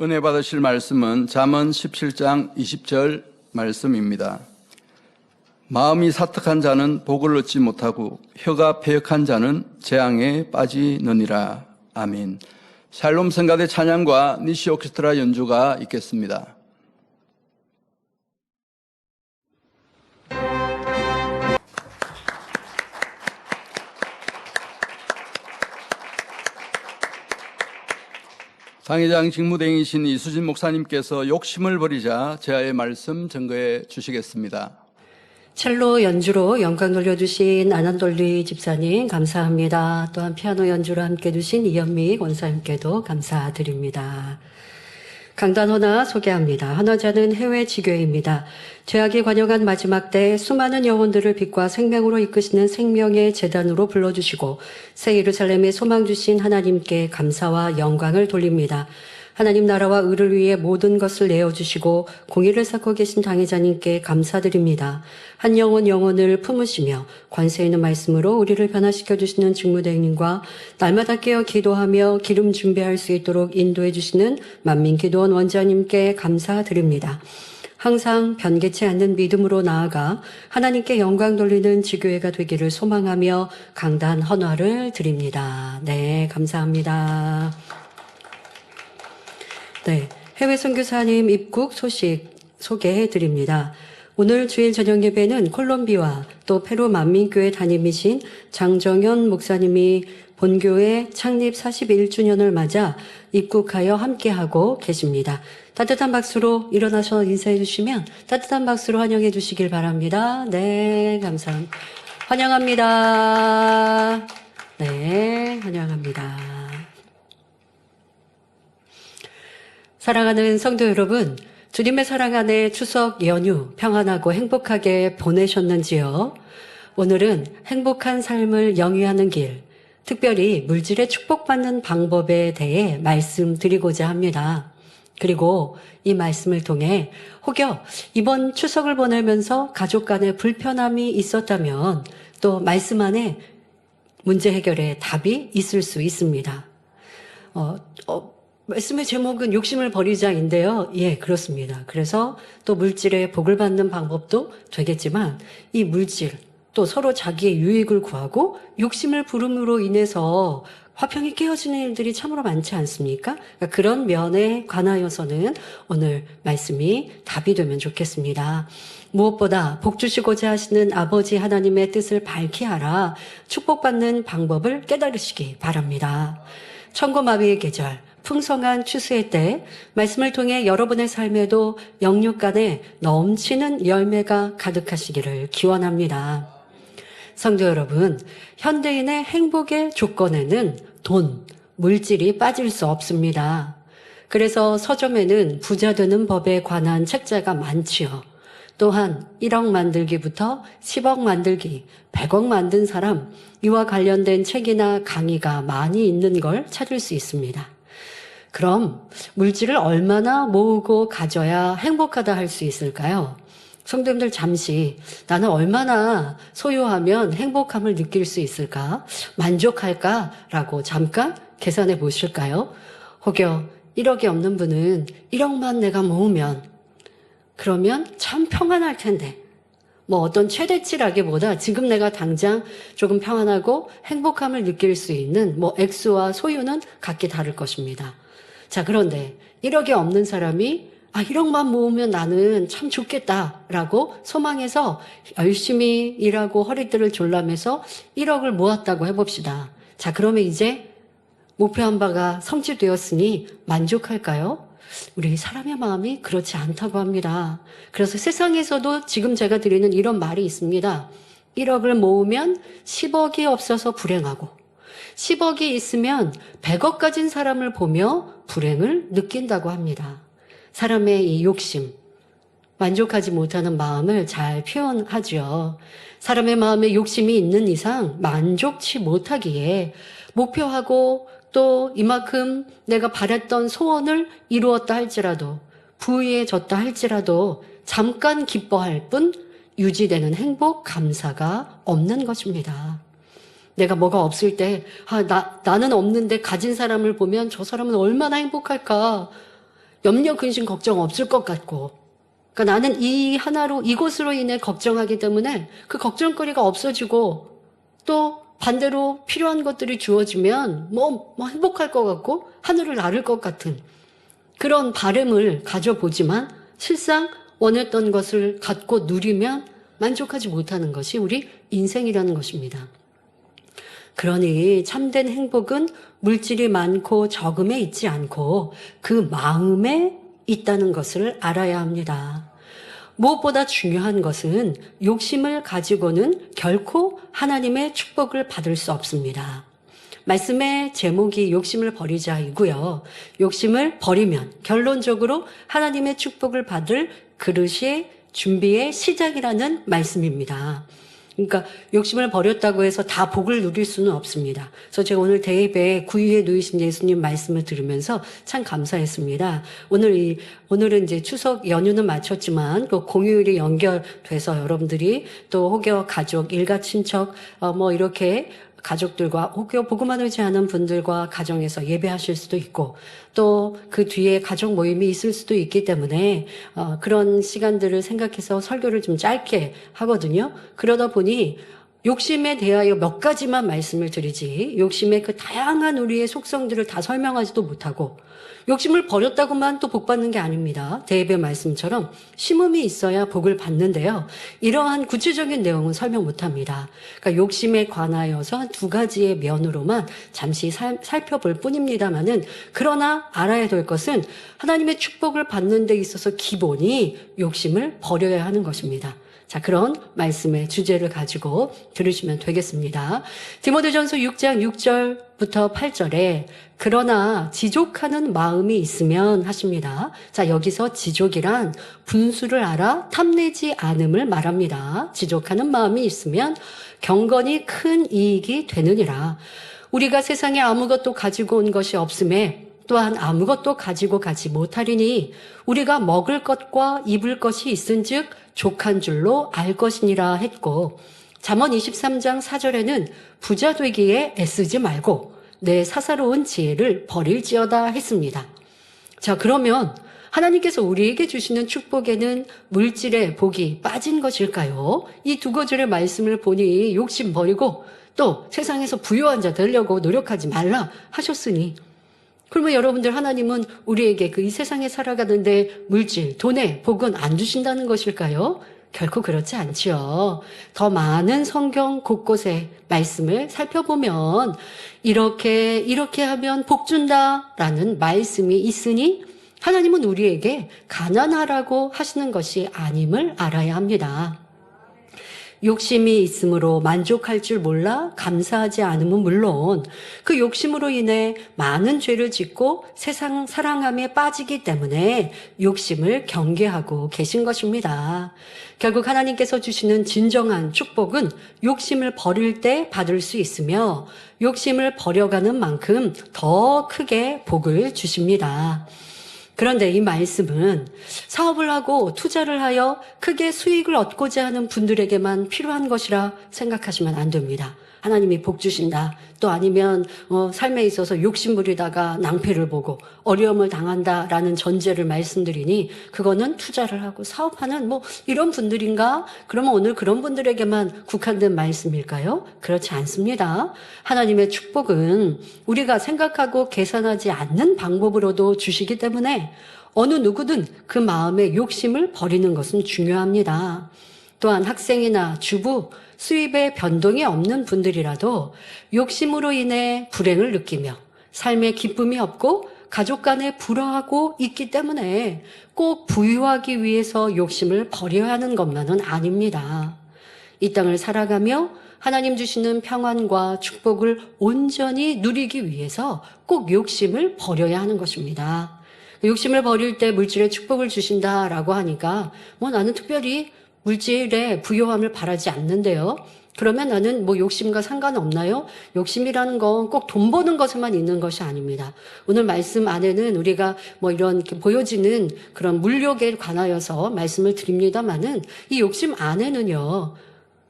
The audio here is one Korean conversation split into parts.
은혜 받으실 말씀은 잠언 17장 20절 말씀입니다. 마음이 사특한 자는 복을 얻지 못하고 혀가 패역한 자는 재앙에 빠지느니라. 아멘. 샬롬 성가대 찬양과 니시 오케스트라 연주가 있겠습니다. 당회장 직무대행이신 이수진 목사님께서 욕심을 버리자 제아의 말씀 증거해 주시겠습니다. 첼로 연주로 영광 돌려주신 안한돌리 집사님 감사합니다. 또한 피아노 연주로 함께 해주신 이현미 권사님께도 감사드립니다. 강단 헌화 소개합니다. 헌화자는 해외 지교회입니다. 죄악이 관영한 마지막 때 수많은 영혼들을 빛과 생명으로 이끄시는 생명의 재단으로 불러주시고 새 예루살렘에 소망 주신 하나님께 감사와 영광을 돌립니다. 하나님 나라와 의를 위해 모든 것을 내어주시고 공의를 쌓고 계신 당회자님께 감사드립니다. 한 영혼 영혼을 품으시며 관세 있는 말씀으로 우리를 변화시켜 주시는 직무대행님과 날마다 깨어 기도하며 기름 준비할 수 있도록 인도해 주시는 만민기도원 원장님께 감사드립니다. 항상 변개치 않는 믿음으로 나아가 하나님께 영광 돌리는 지교회가 되기를 소망하며 강단 헌화를 드립니다. 네, 감사합니다. 네, 해외 선교사님 입국 소식 소개해 드립니다. 오늘 주일 저녁 예배는 콜롬비아 또 페루 만민교회 담임이신 장정현 목사님이 본교회 창립 41주년을 맞아 입국하여 함께하고 계십니다. 따뜻한 박수로 일어나서 인사해 주시면 따뜻한 박수로 환영해 주시길 바랍니다. 네, 감사합니다. 환영합니다. 네, 환영합니다. 사랑하는 성도 여러분, 주님의 사랑 안에 추석 연휴 평안하고 행복하게 보내셨는지요? 오늘은 행복한 삶을 영위하는 길, 특별히 물질의 축복받는 방법에 대해 말씀드리고자 합니다. 그리고 이 말씀을 통해 혹여 이번 추석을 보내면서 가족 간에 불편함이 있었다면 또 말씀 안에 문제 해결의 답이 있을 수 있습니다. 말씀의 제목은 욕심을 버리자인데요. 예, 그렇습니다. 그래서 또 물질의 복을 받는 방법도 되겠지만 이 물질 또 서로 자기의 유익을 구하고 욕심을 부름으로 인해서 화평이 깨어지는 일들이 참으로 많지 않습니까? 그러니까 그런 면에 관하여서는 오늘 말씀이 답이 되면 좋겠습니다. 무엇보다 복 주시고자 하시는 아버지 하나님의 뜻을 밝히 알아 축복받는 방법을 깨달으시기 바랍니다. 천고마비의 계절, 풍성한 추수의 때 말씀을 통해 여러분의 삶에도 영육간에 넘치는 열매가 가득하시기를 기원합니다. 성도 여러분, 현대인의 행복의 조건에는 돈, 물질이 빠질 수 없습니다. 그래서 서점에는 부자 되는 법에 관한 책자가 많지요. 또한 1억 만들기부터 10억 만들기, 100억 만든 사람, 이와 관련된 책이나 강의가 많이 있는 걸 찾을 수 있습니다. 그럼 물질을 얼마나 모으고 가져야 행복하다 할 수 있을까요? 성도님들 잠시 나는 얼마나 소유하면 행복함을 느낄 수 있을까? 만족할까라고 잠깐 계산해 보실까요? 혹여 1억이 없는 분은 1억만 내가 모으면 그러면 참 평안할 텐데 뭐 어떤 최대치라기보다 지금 내가 당장 조금 평안하고 행복함을 느낄 수 있는 뭐 액수와 소유는 각기 다를 것입니다. 자, 그런데 1억이 없는 사람이 1억만 모으면 나는 참 좋겠다라고 소망해서 열심히 일하고 허리띠를 졸라매서 1억을 모았다고 해봅시다. 자, 그러면 이제 목표한 바가 성취되었으니 만족할까요? 우리 사람의 마음이 그렇지 않다고 합니다. 그래서 세상에서도 지금 제가 드리는 이런 말이 있습니다. 1억을 모으면 10억이 없어서 불행하고 10억이 있으면 100억 가진 사람을 보며 불행을 느낀다고 합니다. 사람의 이 욕심, 만족하지 못하는 마음을 잘 표현하죠. 사람의 마음에 욕심이 있는 이상 만족치 못하기에 목표하고 또 이만큼 내가 바랬던 소원을 이루었다 할지라도 부유해졌다 할지라도 잠깐 기뻐할 뿐 유지되는 행복, 감사가 없는 것입니다. 내가 뭐가 없을 때 나는 없는데 가진 사람을 보면 저 사람은 얼마나 행복할까. 염려, 근심, 걱정 없을 것 같고, 그러니까 나는 이 하나로, 이것으로 인해 걱정하기 때문에 그 걱정거리가 없어지고, 또 반대로 필요한 것들이 주어지면 뭐 행복할 것 같고, 하늘을 나를 것 같은 그런 바람을 가져보지만, 실상 원했던 것을 갖고 누리면 만족하지 못하는 것이 우리 인생이라는 것입니다. 그러니 참된 행복은 물질이 많고 적음에 있지 않고 그 마음에 있다는 것을 알아야 합니다. 무엇보다 중요한 것은 욕심을 가지고는 결코 하나님의 축복을 받을 수 없습니다. 말씀의 제목이 욕심을 버리자이고요. 욕심을 버리면 결론적으로 하나님의 축복을 받을 그릇의 준비의 시작이라는 말씀입니다. 그러니까 욕심을 버렸다고 해서 다 복을 누릴 수는 없습니다. 그래서 제가 오늘 대입에 구유에 누이신 예수님 말씀을 들으면서 참 감사했습니다. 오늘은 이제 추석 연휴는 마쳤지만 그 공휴일이 연결돼서 여러분들이 또 혹여 가족, 일가 친척 뭐 이렇게 가족들과 혹여 복음만 오지 않은 분들과 가정에서 예배하실 수도 있고 또 그 뒤에 가족 모임이 있을 수도 있기 때문에 그런 시간들을 생각해서 설교를 좀 짧게 하거든요. 그러다 보니 욕심에 대하여 몇 가지만 말씀을 드리지 욕심의 그 다양한 우리의 속성들을 다 설명하지도 못하고 욕심을 버렸다고만 또 복 받는 게 아닙니다. 대입의 말씀처럼 심음이 있어야 복을 받는데요. 이러한 구체적인 내용은 설명 못합니다. 그러니까 욕심에 관하여서 한 두 가지의 면으로만 잠시 살펴볼 뿐입니다만은 그러나 알아야 될 것은 하나님의 축복을 받는 데 있어서 기본이 욕심을 버려야 하는 것입니다. 자, 그런 말씀의 주제를 가지고 들으시면 되겠습니다. 디모데전서 6장 6절부터 8절에 그러나 지족하는 마음이 있으면 하십니다. 자, 여기서 지족이란 분수를 알아 탐내지 않음을 말합니다. 지족하는 마음이 있으면 경건이 큰 이익이 되느니라. 우리가 세상에 아무것도 가지고 온 것이 없음에 또한 아무것도 가지고 가지 못하리니 우리가 먹을 것과 입을 것이 있은즉 족한 줄로 알 것이니라 했고 잠언 23장 4절에는 부자 되기에 애쓰지 말고 내 사사로운 지혜를 버릴지어다 했습니다. 자, 그러면 하나님께서 우리에게 주시는 축복에는 물질의 복이 빠진 것일까요? 이 두 구절의 말씀을 보니 욕심 버리고 또 세상에서 부유한 자 되려고 노력하지 말라 하셨으니 그러면 여러분들 하나님은 우리에게 그 이 세상에 살아가는데 물질, 돈의 복은 안 주신다는 것일까요? 결코 그렇지 않지요. 더 많은 성경 곳곳의 말씀을 살펴보면 이렇게 하면 복 준다라는 말씀이 있으니 하나님은 우리에게 가난하라고 하시는 것이 아님을 알아야 합니다. 욕심이 있으므로 만족할 줄 몰라 감사하지 않으면 물론 그 욕심으로 인해 많은 죄를 짓고 세상 사랑함에 빠지기 때문에 욕심을 경계하고 계신 것입니다. 결국 하나님께서 주시는 진정한 축복은 욕심을 버릴 때 받을 수 있으며 욕심을 버려가는 만큼 더 크게 복을 주십니다. 그런데 이 말씀은 사업을 하고 투자를 하여 크게 수익을 얻고자 하는 분들에게만 필요한 것이라 생각하시면 안 됩니다. 하나님이 복 주신다. 또 아니면 삶에 있어서 욕심 부리다가 낭패를 보고 어려움을 당한다라는 전제를 말씀드리니 그거는 투자를 하고 사업하는 이런 분들인가? 그러면 오늘 그런 분들에게만 국한된 말씀일까요? 그렇지 않습니다. 하나님의 축복은 우리가 생각하고 계산하지 않는 방법으로도 주시기 때문에 어느 누구든 그 마음의 욕심을 버리는 것은 중요합니다. 또한 학생이나 주부, 수입에 변동이 없는 분들이라도 욕심으로 인해 불행을 느끼며 삶에 기쁨이 없고 가족 간에 불화하고 있기 때문에 꼭 부유하기 위해서 욕심을 버려야 하는 것만은 아닙니다. 이 땅을 살아가며 하나님 주시는 평안과 축복을 온전히 누리기 위해서 꼭 욕심을 버려야 하는 것입니다. 욕심을 버릴 때 물질의 축복을 주신다라고 하니까 나는 특별히 물질의 부요함을 바라지 않는데요. 그러면 나는 욕심과 상관없나요? 욕심이라는 건 꼭 돈 버는 것에만 있는 것이 아닙니다. 오늘 말씀 안에는 우리가 이런 보여지는 그런 물욕에 관하여서 말씀을 드립니다만은 이 욕심 안에는요,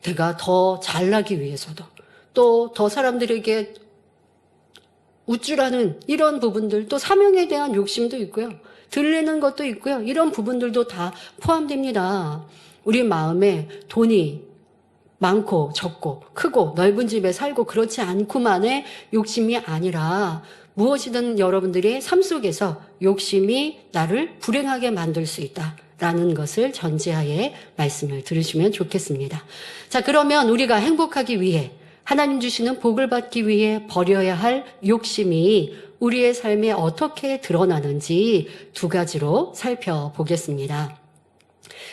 내가 더 잘나기 위해서도 또 더 사람들에게 우쭐하는 이런 부분들 또 사명에 대한 욕심도 있고요. 들리는 것도 있고요. 이런 부분들도 다 포함됩니다. 우리 마음에 돈이 많고 적고 크고 넓은 집에 살고 그렇지 않고만의 욕심이 아니라 무엇이든 여러분들의 삶 속에서 욕심이 나를 불행하게 만들 수 있다라는 것을 전제하에 말씀을 들으시면 좋겠습니다. 자, 그러면 우리가 행복하기 위해 하나님 주시는 복을 받기 위해 버려야 할 욕심이 우리의 삶에 어떻게 드러나는지 두 가지로 살펴보겠습니다.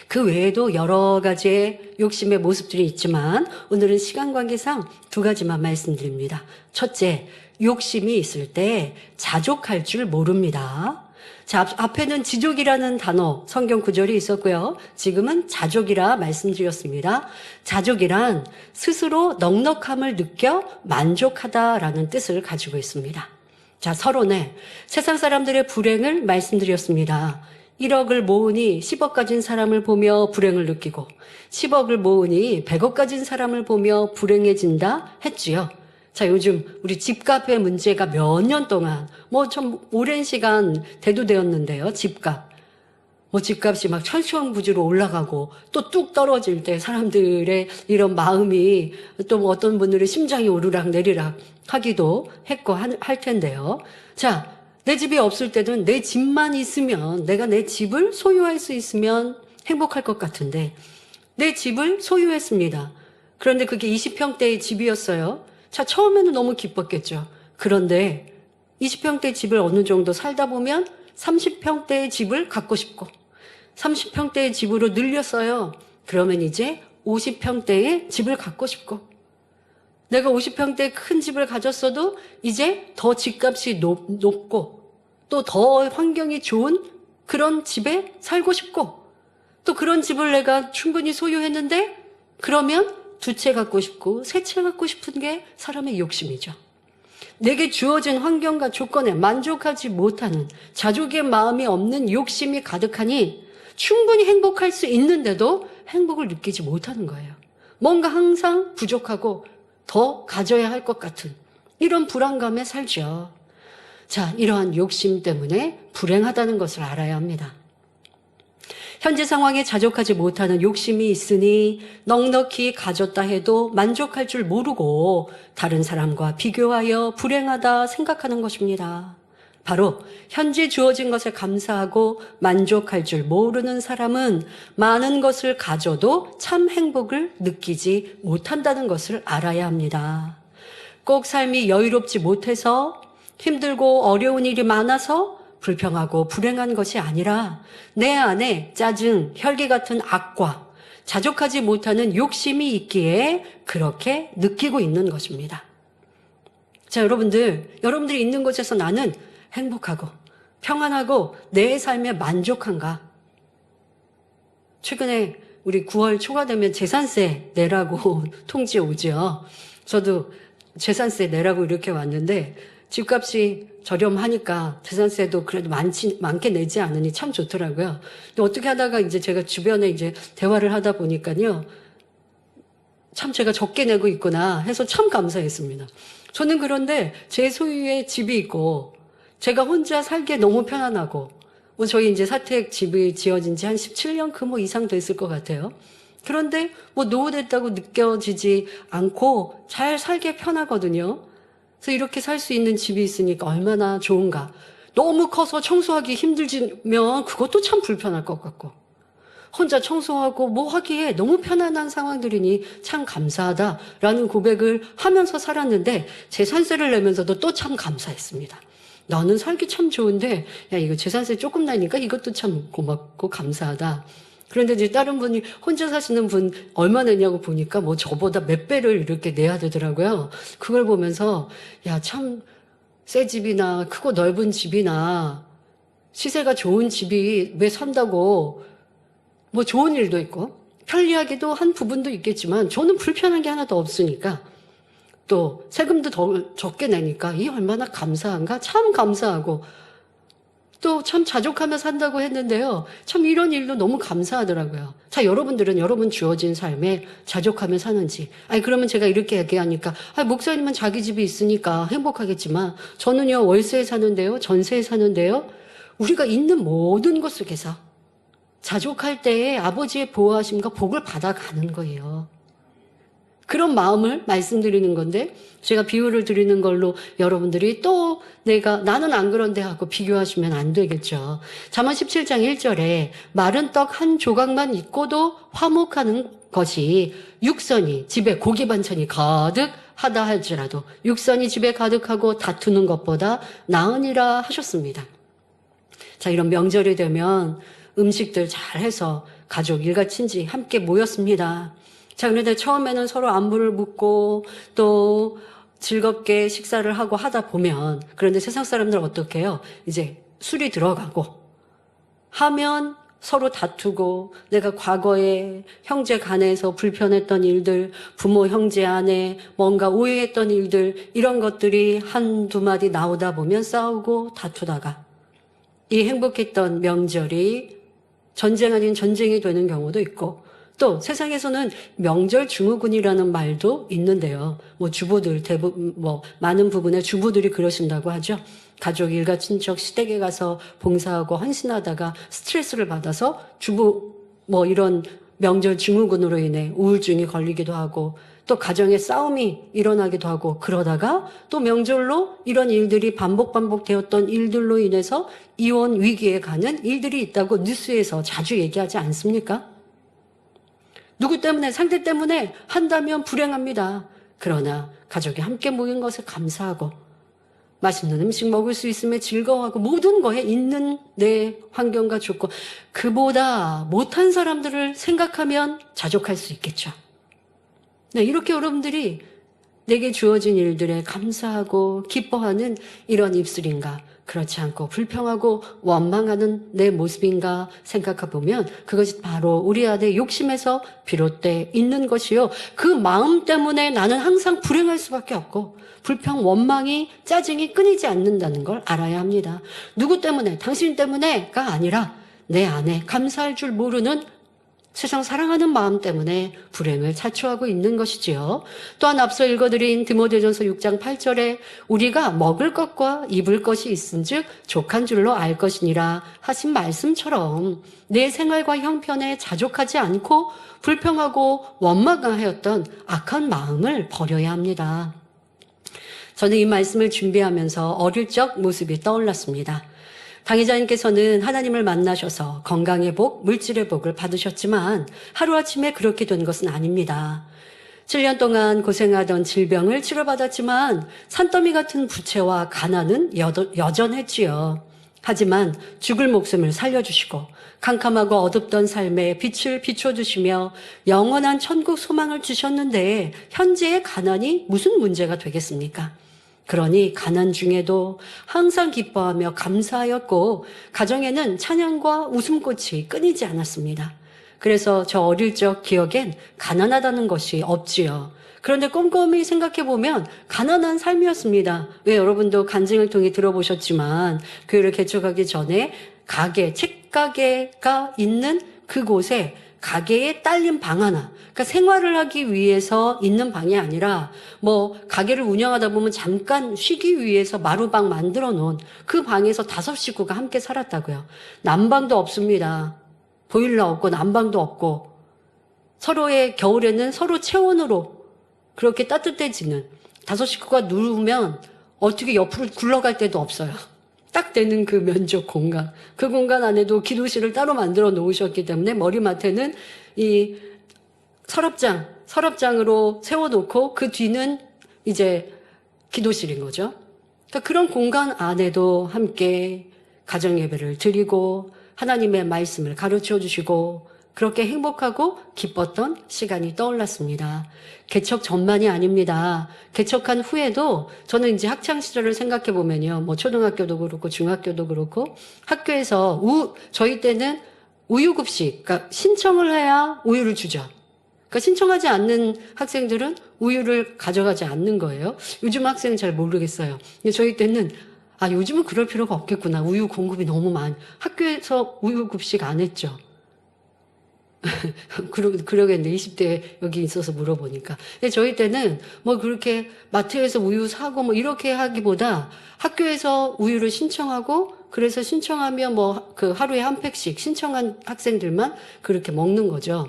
그 외에도 여러 가지의 욕심의 모습들이 있지만 오늘은 시간 관계상 두 가지만 말씀드립니다. 첫째, 욕심이 있을 때 자족할 줄 모릅니다. 자, 앞에는 지족이라는 단어, 성경 구절이 있었고요. 지금은 자족이라 말씀드렸습니다. 자족이란 스스로 넉넉함을 느껴 만족하다라는 뜻을 가지고 있습니다. 자, 서론에 세상 사람들의 불행을 말씀드렸습니다. 1억을 모으니 10억 가진 사람을 보며 불행을 느끼고 10억을 모으니 100억 가진 사람을 보며 불행해진다 했지요. 자, 요즘 우리 집값의 문제가 몇 년 동안 좀 오랜 시간 대두되었는데요. 집값이 막 천천부지로 올라가고 또 뚝 떨어질 때 사람들의 이런 마음이 또 어떤 분들의 심장이 오르락 내리락 하기도 했고 할 텐데요. 자, 내 집이 없을 때는 내 집만 있으면, 내가 내 집을 소유할 수 있으면 행복할 것 같은데 내 집을 소유했습니다. 그런데 그게 20평대의 집이었어요. 자, 처음에는 너무 기뻤겠죠. 그런데 20평대 집을 어느 정도 살다 보면 30평대의 집을 갖고 싶고 30평대의 집으로 늘렸어요. 그러면 이제 50평대의 집을 갖고 싶고 내가 50평대 큰 집을 가졌어도 이제 더 집값이 높고 또 더 환경이 좋은 그런 집에 살고 싶고 또 그런 집을 내가 충분히 소유했는데 그러면 두 채 갖고 싶고 세 채 갖고 싶은 게 사람의 욕심이죠. 내게 주어진 환경과 조건에 만족하지 못하는 자족의 마음이 없는 욕심이 가득하니 충분히 행복할 수 있는데도 행복을 느끼지 못하는 거예요. 뭔가 항상 부족하고 더 가져야 할 것 같은 이런 불안감에 살죠. 자, 이러한 욕심 때문에 불행하다는 것을 알아야 합니다. 현재 상황에 자족하지 못하는 욕심이 있으니 넉넉히 가졌다 해도 만족할 줄 모르고 다른 사람과 비교하여 불행하다 생각하는 것입니다. 바로 현재 주어진 것에 감사하고 만족할 줄 모르는 사람은 많은 것을 가져도 참 행복을 느끼지 못한다는 것을 알아야 합니다. 꼭 삶이 여유롭지 못해서 힘들고 어려운 일이 많아서 불평하고 불행한 것이 아니라 내 안에 짜증, 혈기 같은 악과 자족하지 못하는 욕심이 있기에 그렇게 느끼고 있는 것입니다. 자, 여러분들이 있는 곳에서 나는 행복하고 평안하고 내 삶에 만족한가? 최근에 우리 9월 초가 되면 재산세 내라고 통지 오죠. 저도 재산세 내라고 이렇게 왔는데 집값이 저렴하니까 재산세도 그래도 많게 내지 않으니 참 좋더라고요. 근데 어떻게 하다가 이제 제가 주변에 이제 대화를 하다 보니까요. 참 제가 적게 내고 있구나 해서 참 감사했습니다. 저는 그런데 제 소유의 집이 있고 제가 혼자 살기에 너무 편안하고 저희 이제 사택 집이 지어진 지 한 17년 그 이상 됐을 것 같아요. 그런데 노후됐다고 느껴지지 않고 잘 살기 편하거든요. 그래서 이렇게 살 수 있는 집이 있으니까 얼마나 좋은가. 너무 커서 청소하기 힘들면 그것도 참 불편할 것 같고 혼자 청소하고 하기에 너무 편안한 상황들이니 참 감사하다라는 고백을 하면서 살았는데 재산세를 내면서도 또 참 감사했습니다. 나는 살기 참 좋은데 야 이거 재산세 조금 나니까 이것도 참 고맙고 감사하다. 그런데 이제 다른 분이 혼자 사시는 분 얼마 내냐고 보니까 저보다 몇 배를 이렇게 내야 되더라고요. 그걸 보면서 야 참 새 집이나 크고 넓은 집이나 시세가 좋은 집이 왜 산다고 좋은 일도 있고 편리하기도 한 부분도 있겠지만 저는 불편한 게 하나도 없으니까 또 세금도 더 적게 내니까 이 얼마나 감사한가 참 감사하고 또 참 자족하며 산다고 했는데요. 참 이런 일도 너무 감사하더라고요. 자, 여러분들은 여러분 주어진 삶에 자족하며 사는지. 그러면 제가 이렇게 얘기하니까 목사님은 자기 집이 있으니까 행복하겠지만 저는요 월세에 사는데요. 전세에 사는데요. 우리가 있는 모든 것 속에서 자족할 때에 아버지의 보호하심과 복을 받아가는 거예요. 그런 마음을 말씀드리는 건데 제가 비유를 드리는 걸로 여러분들이 또 나는 안 그런데 하고 비교하시면 안 되겠죠. 잠언 17장 1절에 마른 떡 한 조각만 있고도 화목하는 것이 육선이 집에 고기 반찬이 가득하다 할지라도 육선이 집에 가득하고 다투는 것보다 나으니라 하셨습니다. 자, 이런 명절이 되면 음식들 잘 해서 가족 일가친지 함께 모였습니다. 자, 그런데 처음에는 서로 안부를 묻고 또 즐겁게 식사를 하고 하다 보면, 그런데 세상 사람들은 어떻게 해요? 이제 술이 들어가고 하면 서로 다투고, 내가 과거에 형제 간에서 불편했던 일들, 부모 형제 안에 뭔가 오해했던 일들, 이런 것들이 한두 마디 나오다 보면 싸우고 다투다가 이 행복했던 명절이 전쟁 아닌 전쟁이 되는 경우도 있고, 또 세상에서는 명절 증후군이라는 말도 있는데요. 주부들 많은 부분의 주부들이 그러신다고 하죠. 가족 일가 친척 시댁에 가서 봉사하고 헌신하다가 스트레스를 받아서 이런 명절 증후군으로 인해 우울증이 걸리기도 하고, 또 가정에 싸움이 일어나기도 하고, 그러다가 또 명절로 이런 일들이 반복되었던 일들로 인해서 이혼 위기에 가는 일들이 있다고 뉴스에서 자주 얘기하지 않습니까? 누구 때문에, 상대 때문에 한다면 불행합니다. 그러나 가족이 함께 모인 것에 감사하고 맛있는 음식 먹을 수 있음에 즐거워하고 모든 거에 있는 내 환경과 조건, 그보다 못한 사람들을 생각하면 자족할 수 있겠죠. 네, 이렇게 여러분들이 내게 주어진 일들에 감사하고 기뻐하는 이런 입술인가, 그렇지 않고 불평하고 원망하는 내 모습인가 생각해 보면 그것이 바로 우리 안의 욕심에서 비롯돼 있는 것이요. 그 마음 때문에 나는 항상 불행할 수밖에 없고 불평, 원망이, 짜증이 끊이지 않는다는 걸 알아야 합니다. 누구 때문에, 당신 때문에가 아니라 내 안에 감사할 줄 모르는 세상 사랑하는 마음 때문에 불행을 자초하고 있는 것이지요. 또한 앞서 읽어드린 디모데전서 6장 8절에 우리가 먹을 것과 입을 것이 있은즉 족한 줄로 알 것이니라 하신 말씀처럼 내 생활과 형편에 자족하지 않고 불평하고 원망하였던 악한 마음을 버려야 합니다. 저는 이 말씀을 준비하면서 어릴 적 모습이 떠올랐습니다. 당회자님께서는 하나님을 만나셔서 건강의 복, 물질의 복을 받으셨지만 하루아침에 그렇게 된 것은 아닙니다. 7년 동안 고생하던 질병을 치료받았지만 산더미 같은 부채와 가난은 여전했지요. 하지만 죽을 목숨을 살려주시고 캄캄하고 어둡던 삶에 빛을 비춰주시며 영원한 천국 소망을 주셨는데 현재의 가난이 무슨 문제가 되겠습니까? 그러니 가난 중에도 항상 기뻐하며 감사하였고 가정에는 찬양과 웃음꽃이 끊이지 않았습니다. 그래서 저 어릴 적 기억엔 가난하다는 것이 없지요. 그런데 꼼꼼히 생각해보면 가난한 삶이었습니다. 왜, 여러분도 간증을 통해 들어보셨지만 교회를 개척하기 전에 책가게가 있는 그곳에 가게에 딸린 방 하나, 그러니까 생활을 하기 위해서 있는 방이 아니라 가게를 운영하다 보면 잠깐 쉬기 위해서 마루방 만들어 놓은 그 방에서 5식구가 함께 살았다고요. 난방도 없습니다. 보일러 없고 난방도 없고 서로의 겨울에는 서로 체온으로 그렇게 따뜻해지는 5식구가 누우면 어떻게 옆으로 굴러갈 데도 없어요. 딱 되는 그 면적 공간. 그 공간 안에도 기도실을 따로 만들어 놓으셨기 때문에 머리맡에는 이 서랍장으로 세워놓고 그 뒤는 이제 기도실인 거죠. 그러니까 그런 공간 안에도 함께 가정예배를 드리고 하나님의 말씀을 가르쳐 주시고 그렇게 행복하고 기뻤던 시간이 떠올랐습니다. 개척 전만이 아닙니다. 개척한 후에도 저는 이제 학창 시절을 생각해 보면요. 초등학교도 그렇고 중학교도 그렇고 학교에서 저희 때는 우유급식, 그러니까 신청을 해야 우유를 주죠. 그러니까 신청하지 않는 학생들은 우유를 가져가지 않는 거예요. 요즘 학생은 잘 모르겠어요. 근데 저희 때는 요즘은 그럴 필요가 없겠구나. 우유 공급이 너무 학교에서 우유급식 안 했죠. 그러겠네. 20대 여기 있어서 물어보니까. 근데 저희 때는 뭐 그렇게 마트에서 우유 사고 뭐 이렇게 하기보다 학교에서 우유를 신청하고 그래서 신청하면 뭐 그 하루에 한 팩씩 신청한 학생들만 그렇게 먹는 거죠.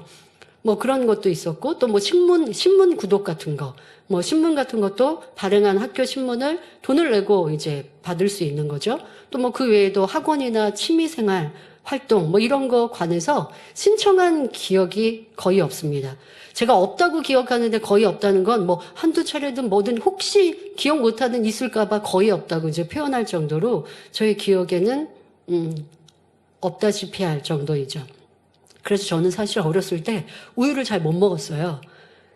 뭐 그런 것도 있었고 또 뭐 신문 구독 같은 거, 뭐 신문 같은 것도 발행한 학교 신문을 돈을 내고 이제 받을 수 있는 거죠. 또 뭐 그 외에도 학원이나 취미생활 활동 뭐 이런 거 관해서 신청한 기억이 거의 없습니다. 제가 없다고 기억하는데 거의 없다는 건 뭐 한두 차례든 뭐든 혹시 기억 못하는 있을까봐 거의 없다고 이제 표현할 정도로 저의 기억에는 없다시피 할 정도이죠. 그래서 저는 사실 어렸을 때 우유를 잘 못 먹었어요.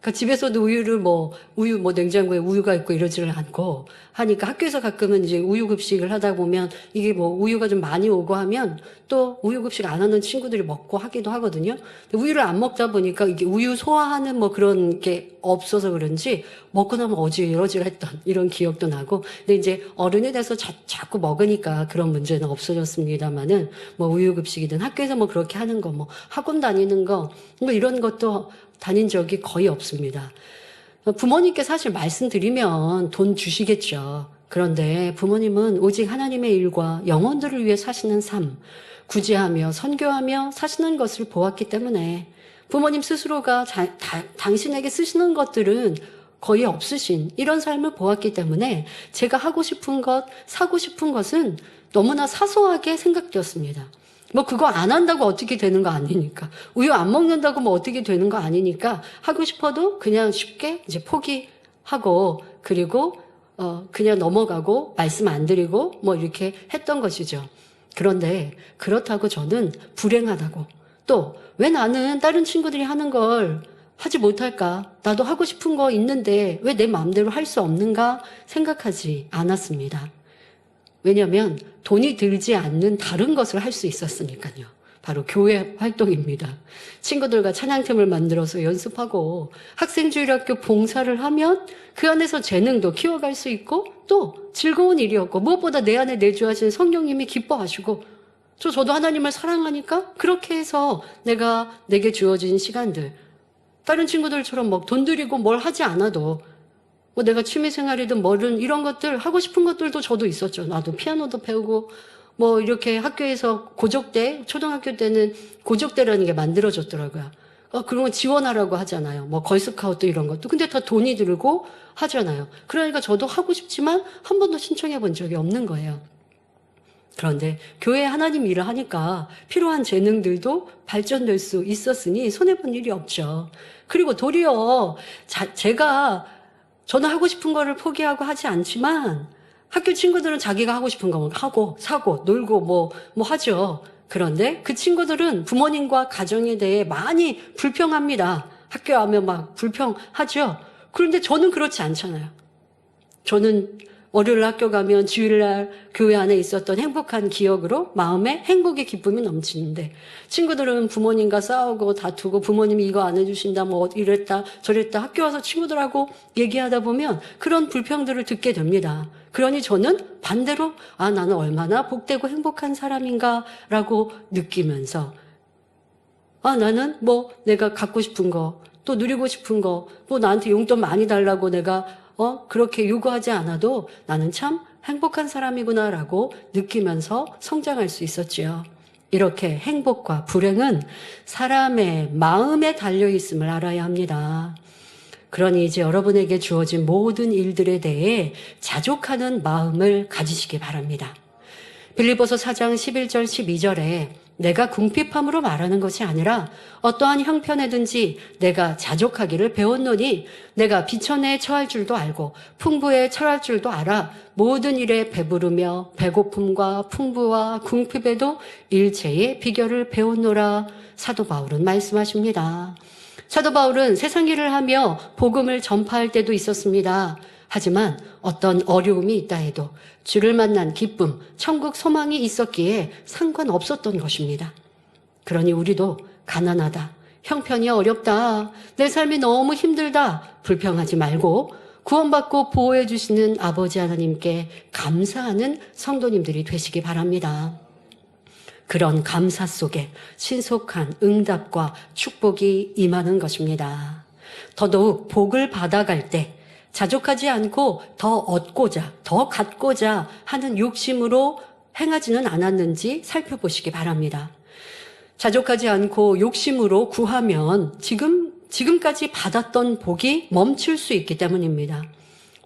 그러니까 집에서도 우유 뭐 냉장고에 우유가 있고 이러지를 않고 하니까 학교에서 가끔은 이제 우유 급식을 하다 보면 이게 뭐 우유가 좀 많이 오고 하면 또 우유 급식 안 하는 친구들이 먹고 하기도 하거든요. 근데 우유를 안 먹다 보니까 이게 우유 소화하는 뭐 그런 게 없어서 그런지 먹고 나면 어지러지했던 이런 기억도 나고. 근데 이제 어른이 돼서 자꾸 먹으니까 그런 문제는 없어졌습니다만은 뭐 우유 급식이든 학교에서 뭐 그렇게 하는 거 뭐 학원 다니는 거 뭐 이런 것도 다닌 적이 거의 없습니다. 부모님께 사실 말씀드리면 돈 주시겠죠. 그런데 부모님은 오직 하나님의 일과 영혼들을 위해 사시는 삶, 구제하며 선교하며 사시는 것을 보았기 때문에 부모님 스스로가 당신에게 쓰시는 것들은 거의 없으신 이런 삶을 보았기 때문에 제가 하고 싶은 것, 사고 싶은 것은 너무나 사소하게 생각되었습니다. 뭐 그거 안 한다고 어떻게 되는 거 아니니까. 우유 안 먹는다고 뭐 어떻게 되는 거 아니니까 하고 싶어도 그냥 쉽게 이제 포기하고 그리고 그냥 넘어가고 말씀 안 드리고 뭐 이렇게 했던 것이죠. 그런데 그렇다고 저는 불행하다고 또 왜 나는 다른 친구들이 하는 걸 하지 못할까? 나도 하고 싶은 거 있는데 왜 내 마음대로 할 수 없는가 생각하지 않았습니다. 왜냐하면 돈이 들지 않는 다른 것을 할 수 있었으니까요. 바로 교회 활동입니다. 친구들과 찬양팀을 만들어서 연습하고 학생주일학교 봉사를 하면 그 안에서 재능도 키워갈 수 있고 또 즐거운 일이었고 무엇보다 내 안에 내주하신 성령님이 기뻐하시고 저도 하나님을 사랑하니까 그렇게 해서 내게 주어진 시간들 다른 친구들처럼 뭐 돈 들이고 뭘 하지 않아도 뭐 내가 취미생활이든 뭐든 이런 것들 하고 싶은 것들도 저도 있었죠. 나도 피아노도 배우고 뭐 이렇게 학교에서 고적대 초등학교 때는 고적대라는 게 만들어졌더라고요. 그런 거 지원하라고 하잖아요. 뭐 걸스카우트 이런 것도. 근데 다 돈이 들고 하잖아요. 그러니까 저도 하고 싶지만 한 번도 신청해 본 적이 없는 거예요. 그런데 교회 하나님 일을 하니까 필요한 재능들도 발전될 수 있었으니 손해본 일이 없죠. 그리고 도리어 저는 하고 싶은 거를 포기하고 하지 않지만 학교 친구들은 자기가 하고 싶은 거 하고 사고 놀고 뭐 하죠. 그런데 그 친구들은 부모님과 가정에 대해 많이 불평합니다. 학교 가면 막 불평하죠. 그런데 저는 그렇지 않잖아요. 저는 월요일 학교 가면 주일날 교회 안에 있었던 행복한 기억으로 마음에 행복의 기쁨이 넘치는데 친구들은 부모님과 싸우고 다투고 부모님이 이거 안 해주신다 뭐 이랬다 저랬다 학교 와서 친구들하고 얘기하다 보면 그런 불평들을 듣게 됩니다. 그러니 저는 반대로 나는 얼마나 복되고 행복한 사람인가 라고 느끼면서 나는 뭐 내가 갖고 싶은 거 또 누리고 싶은 거 뭐 나한테 용돈 많이 달라고 내가 그렇게 요구하지 않아도 나는 참 행복한 사람이구나라고 느끼면서 성장할 수 있었지요. 이렇게 행복과 불행은 사람의 마음에 달려 있음을 알아야 합니다. 그러니 이제 여러분에게 주어진 모든 일들에 대해 자족하는 마음을 가지시기 바랍니다. 빌립보서 4장 11절 12절에 내가 궁핍함으로 말하는 것이 아니라 어떠한 형편에든지 내가 자족하기를 배웠노니 내가 비천에 처할 줄도 알고 풍부에 처할 줄도 알아 모든 일에 배부르며 배고픔과 풍부와 궁핍에도 일체의 비결을 배웠노라. 사도 바울은 말씀하십니다. 사도 바울은 세상 일을 하며 복음을 전파할 때도 있었습니다. 하지만 어떤 어려움이 있다 해도 주를 만난 기쁨, 천국 소망이 있었기에 상관없었던 것입니다. 그러니 우리도 가난하다, 형편이 어렵다, 내 삶이 너무 힘들다, 불평하지 말고 구원받고 보호해 주시는 아버지 하나님께 감사하는 성도님들이 되시기 바랍니다. 그런 감사 속에 신속한 응답과 축복이 임하는 것입니다. 더더욱 복을 받아갈 때 자족하지 않고 더 얻고자, 더 갖고자 하는 욕심으로 행하지는 않았는지 살펴보시기 바랍니다. 자족하지 않고 욕심으로 구하면 지금까지 받았던 복이 멈출 수 있기 때문입니다.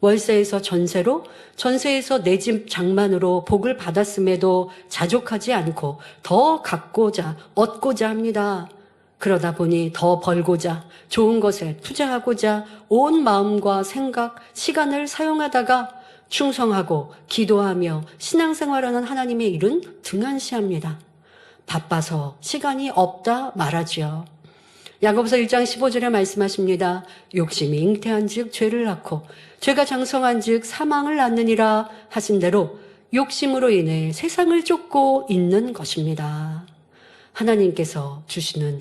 월세에서 전세로, 전세에서 내 집 장만으로 복을 받았음에도 자족하지 않고 더 갖고자, 얻고자 합니다. 그러다 보니 더 벌고자, 좋은 것에 투자하고자 온 마음과 생각, 시간을 사용하다가 충성하고 기도하며 신앙생활하는 하나님의 일은 등한시합니다. 바빠서 시간이 없다 말하지요. 야고보서 1장 15절에 말씀하십니다. 욕심이 잉태한 즉 죄를 낳고 죄가 장성한 즉 사망을 낳느니라 하신 대로 욕심으로 인해 세상을 쫓고 있는 것입니다. 하나님께서는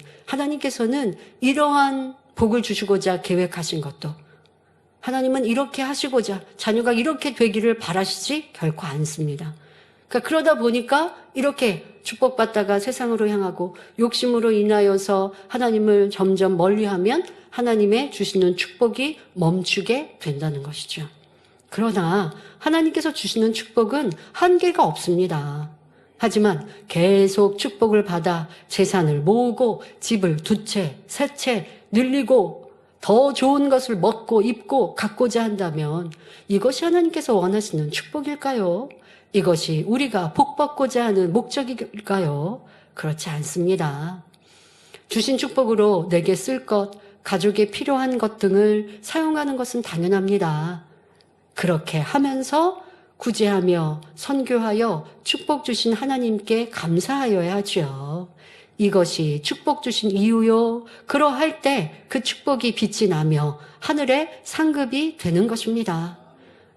이러한 복을 주시고자 계획하신 것도 하나님은 이렇게 하시고자 자녀가 이렇게 되기를 바라시지 결코 않습니다. 그러다 보니까 이렇게 축복받다가 세상으로 향하고 욕심으로 인하여서 하나님을 점점 멀리하면 하나님의 주시는 축복이 멈추게 된다는 것이죠. 그러나 하나님께서 주시는 축복은 한계가 없습니다. 하지만 계속 축복을 받아 재산을 모으고 집을 2채, 3채 늘리고 더 좋은 것을 먹고 입고 갖고자 한다면 이것이 하나님께서 원하시는 축복일까요? 이것이 우리가 복받고자 하는 목적일까요? 그렇지 않습니다. 주신 축복으로 내게 쓸 것, 가족에 필요한 것 등을 사용하는 것은 당연합니다. 그렇게 하면서 구제하며 선교하여 축복 주신 하나님께 감사하여야 하죠. 이것이 축복 주신 이유요. 그러할 때 그 축복이 빛이 나며 하늘의 상급이 되는 것입니다.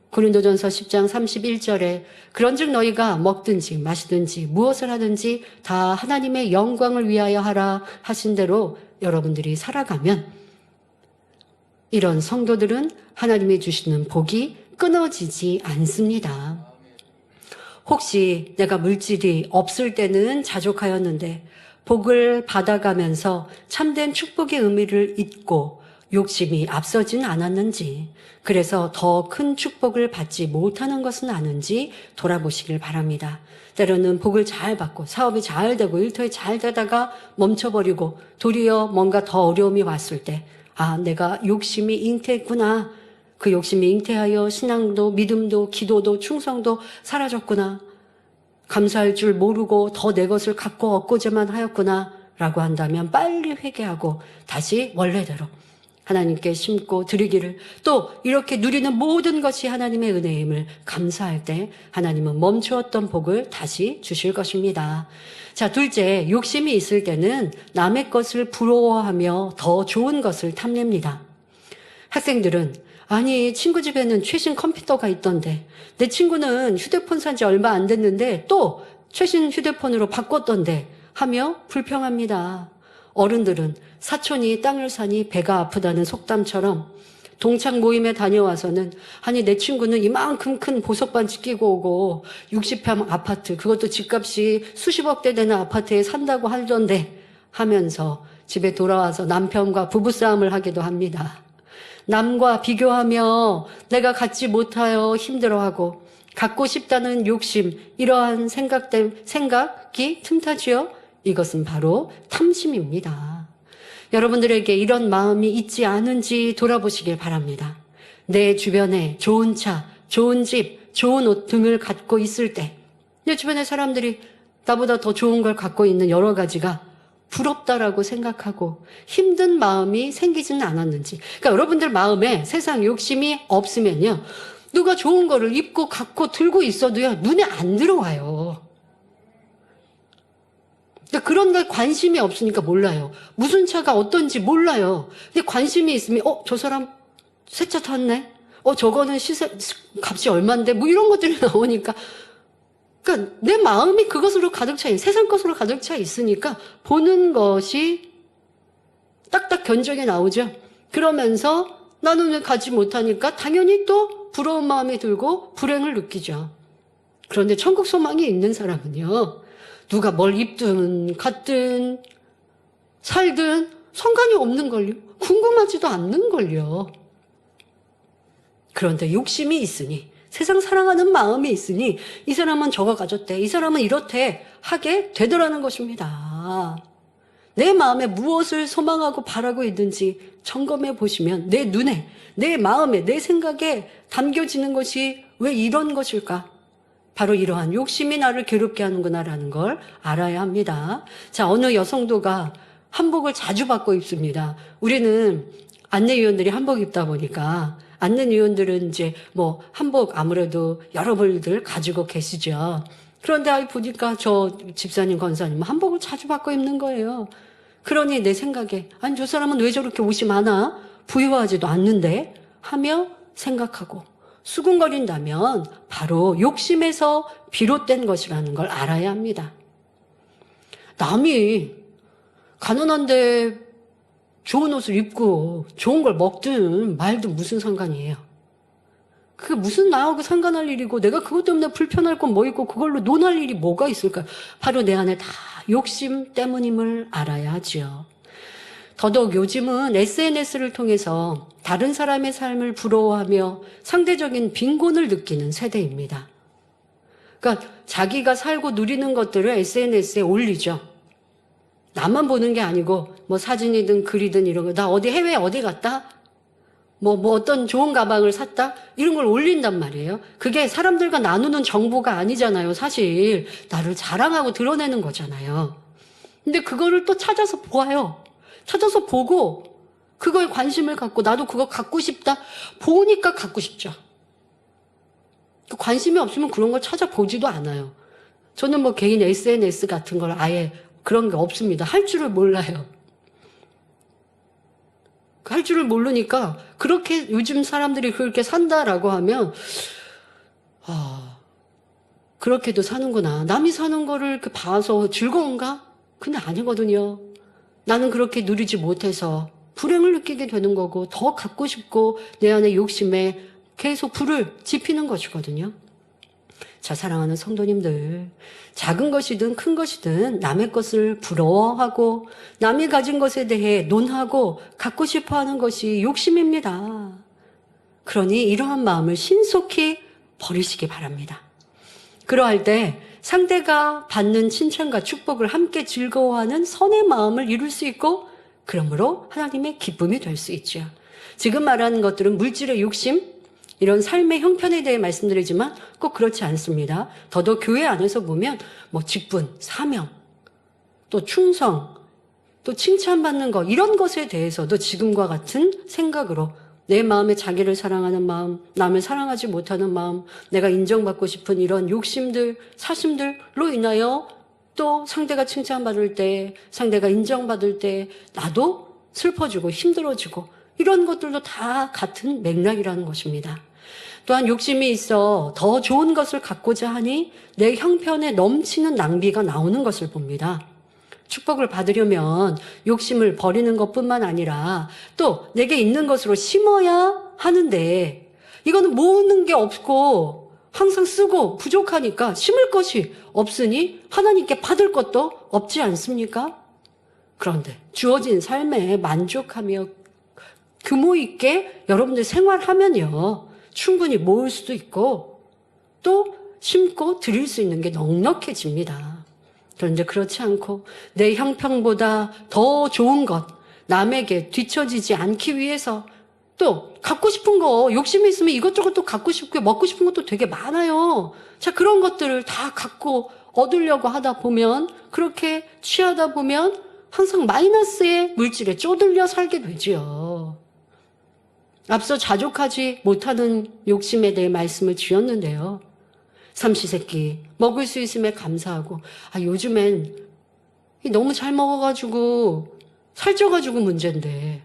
고린도전서 10장 31절에 그런즉 너희가 먹든지 마시든지 무엇을 하든지 다 하나님의 영광을 위하여 하라 하신 대로 여러분들이 살아가면 이런 성도들은 하나님이 주시는 복이 끊어지지 않습니다. 혹시 내가 물질이 없을 때는 자족하였는데 복을 받아가면서 참된 축복의 의미를 잊고 욕심이 앞서진 않았는지, 그래서 더 큰 축복을 받지 못하는 것은 아는지 돌아보시길 바랍니다. 때로는 복을 잘 받고 사업이 잘 되고 일터에 잘 되다가 멈춰버리고 도리어 뭔가 더 어려움이 왔을 때 내가 욕심이 잉태했구나. 그 욕심이 잉태하여 신앙도 믿음도 기도도 충성도 사라졌구나. 감사할 줄 모르고 더 내 것을 갖고 얻고자만 하였구나 라고 한다면 빨리 회개하고 다시 원래대로 하나님께 심고 드리기를, 또 이렇게 누리는 모든 것이 하나님의 은혜임을 감사할 때 하나님은 멈추었던 복을 다시 주실 것입니다. 자, 둘째, 욕심이 있을 때는 남의 것을 부러워하며 더 좋은 것을 탐냅니다. 학생들은 아니 친구 집에는 최신 컴퓨터가 있던데 내 친구는 휴대폰 산 지 얼마 안 됐는데 또 최신 휴대폰으로 바꿨던데 하며 불평합니다. 어른들은 사촌이 땅을 사니 배가 아프다는 속담처럼 동창 모임에 다녀와서는 아니 내 친구는 이만큼 큰 보석 반지 끼고 오고 60평 아파트, 그것도 집값이 수십억대 되는 아파트에 산다고 하던데 하면서 집에 돌아와서 남편과 부부싸움을 하기도 합니다. 남과 비교하며 내가 갖지 못하여 힘들어하고 갖고 싶다는 욕심, 이러한 생각이 틈타지요? 이것은 바로 탐심입니다. 여러분들에게 이런 마음이 있지 않은지 돌아보시길 바랍니다. 내 주변에 좋은 차, 좋은 집, 좋은 옷 등을 갖고 있을 때 내 주변의 사람들이 나보다 더 좋은 걸 갖고 있는 여러 가지가 부럽다라고 생각하고 힘든 마음이 생기지는 않았는지. 그러니까 여러분들 마음에 세상 욕심이 없으면요, 누가 좋은 거를 입고 갖고 들고 있어도요 눈에 안 들어와요. 그러니까 그런 걸 관심이 없으니까 몰라요. 무슨 차가 어떤지 몰라요. 근데 관심이 있으면 저 사람 새 차 탔네. 저거는 값이 얼만데 뭐 이런 것들이 나오니까, 그러니까 내 마음이 그것으로 가득 차 있는, 세상 것으로 가득 차 있으니까 보는 것이 딱딱 견적이 나오죠. 그러면서 나는 왜 가지 못하니까 당연히 또 부러운 마음이 들고 불행을 느끼죠. 그런데 천국 소망이 있는 사람은요, 누가 뭘 입든 갔든 살든 상관이 없는걸요. 궁금하지도 않는걸요. 그런데 욕심이 있으니, 세상 사랑하는 마음이 있으니 이 사람은 저거 가졌대, 이 사람은 이렇대 하게 되더라는 것입니다. 내 마음에 무엇을 소망하고 바라고 있는지 점검해 보시면 내 눈에, 내 마음에, 내 생각에 담겨지는 것이 왜 이런 것일까? 바로 이러한 욕심이 나를 괴롭게 하는구나라는 걸 알아야 합니다. 자, 어느 여성도가 한복을 자주 바꿔 입습니다. 우리는 안내위원들이 한복 입다 보니까 안내위원들은 이제 뭐 한복 아무래도 여러 벌들 가지고 계시죠. 그런데 보니까 저 집사님, 권사님 한복을 자주 바꿔 입는 거예요. 그러니 내 생각에 아니 저 사람은 왜 저렇게 옷이 많아? 부유하지도 않는데 하며 생각하고 수군거린다면 바로 욕심에서 비롯된 것이라는 걸 알아야 합니다. 남이 가난한데 좋은 옷을 입고 좋은 걸 먹든 말든 무슨 상관이에요. 그게 무슨 나하고 상관할 일이고 내가 그것 때문에 불편할 건 뭐 있고 그걸로 논할 일이 뭐가 있을까? 바로 내 안에 다 욕심 때문임을 알아야 하지요. 더더욱 요즘은 SNS를 통해서 다른 사람의 삶을 부러워하며 상대적인 빈곤을 느끼는 세대입니다. 그러니까 자기가 살고 누리는 것들을 SNS에 올리죠. 나만 보는 게 아니고 뭐 사진이든 글이든 이런 거, 나 어디 해외 어디 갔다? 뭐 어떤 좋은 가방을 샀다? 이런 걸 올린단 말이에요. 그게 사람들과 나누는 정보가 아니잖아요. 사실 나를 자랑하고 드러내는 거잖아요. 근데 그거를 또 찾아서 보아요. 찾아서 보고 그거에 관심을 갖고 나도 그거 갖고 싶다. 보니까 갖고 싶죠. 관심이 없으면 그런 걸 찾아보지도 않아요. 저는 뭐 개인 SNS 같은 걸 아예 그런 게 없습니다. 할 줄을 몰라요. 할 줄을 모르니까 그렇게 요즘 사람들이 그렇게 산다라고 하면 그렇게도 사는구나. 남이 사는 거를 이렇게 봐서 즐거운가? 근데 아니거든요. 나는 그렇게 누리지 못해서 불행을 느끼게 되는 거고 더 갖고 싶고 내 안의 욕심에 계속 불을 지피는 것이거든요. 자, 사랑하는 성도님들, 작은 것이든 큰 것이든 남의 것을 부러워하고 남이 가진 것에 대해 논하고 갖고 싶어하는 것이 욕심입니다. 그러니 이러한 마음을 신속히 버리시기 바랍니다. 그러할 때 상대가 받는 칭찬과 축복을 함께 즐거워하는 선의 마음을 이룰 수 있고 그러므로 하나님의 기쁨이 될 수 있죠. 지금 말하는 것들은 물질의 욕심, 이런 삶의 형편에 대해 말씀드리지만 꼭 그렇지 않습니다. 더더욱 교회 안에서 보면 뭐 직분, 사명, 또 충성, 또 칭찬받는 것 이런 것에 대해서도 지금과 같은 생각으로 내 마음에 자기를 사랑하는 마음, 남을 사랑하지 못하는 마음, 내가 인정받고 싶은 이런 욕심들, 사심들로 인하여 또 상대가 칭찬받을 때, 상대가 인정받을 때 나도 슬퍼지고 힘들어지고 이런 것들도 다 같은 맥락이라는 것입니다. 또한 욕심이 있어 더 좋은 것을 갖고자 하니 내 형편에 넘치는 낭비가 나오는 것을 봅니다. 축복을 받으려면 욕심을 버리는 것뿐만 아니라 또 내게 있는 것으로 심어야 하는데 이거는 모으는 게 없고 항상 쓰고 부족하니까 심을 것이 없으니 하나님께 받을 것도 없지 않습니까? 그런데 주어진 삶에 만족하며 규모 있게 여러분들 생활하면요. 충분히 모을 수도 있고 또 심고 드릴 수 있는 게 넉넉해집니다. 그런데 그렇지 않고 내 형편보다 더 좋은 것, 남에게 뒤처지지 않기 위해서 또 갖고 싶은 거, 욕심이 있으면 이것저것 또 갖고 싶고 먹고 싶은 것도 되게 많아요. 자, 그런 것들을 다 갖고 얻으려고 하다 보면 그렇게 취하다 보면 항상 마이너스의 물질에 쪼들려 살게 되지요. 앞서 자족하지 못하는 욕심에 대해 말씀을 주셨는데요. 삼시세끼 먹을 수 있음에 감사하고 요즘엔 너무 잘 먹어가지고 살쪄가지고 문제인데